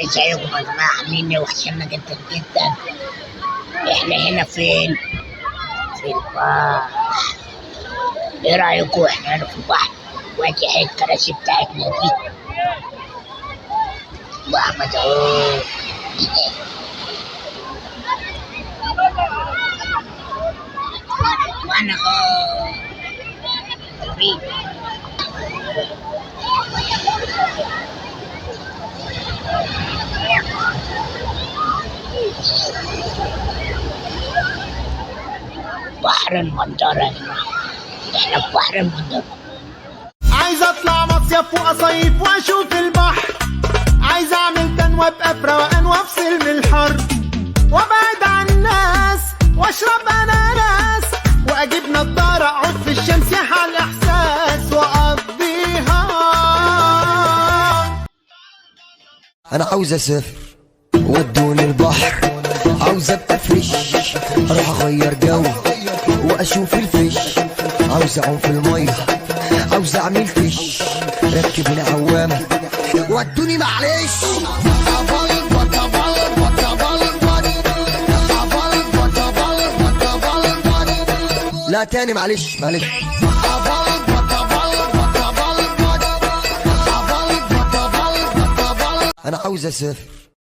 ازيكم يا جماعة عاملين ايه؟ وحشنا جدا جدا. احنا هنا فين؟ في البحر. ايه رأيكم احنا هنا في البحر؟ وادي اهي الكراسي بتاعتنا دي واحمد اهو. وانا اهو حبيبي. بحر المنظرة يا جماعة، احنا في بحر المنظرة. عايز اطلع مصيف واصيف واشوف البحر، عايز اعمل تن وابقى في روقان وافصل من الحر، وابعد عن الناس واشرب اناناس، واجيب نضاره اقعد في الشمس يحل الاحساس واقضيها. انا عاوز اسافر ودوني البحر، عاوز ابقى فريش اروح اغير جو واشوف الفيش، عاوز اعوم في الميه، عاوز اعمل فيش، ركبوني عوامه ودوني معلش. لا تاني معلش معلش. انا عاوز اسافر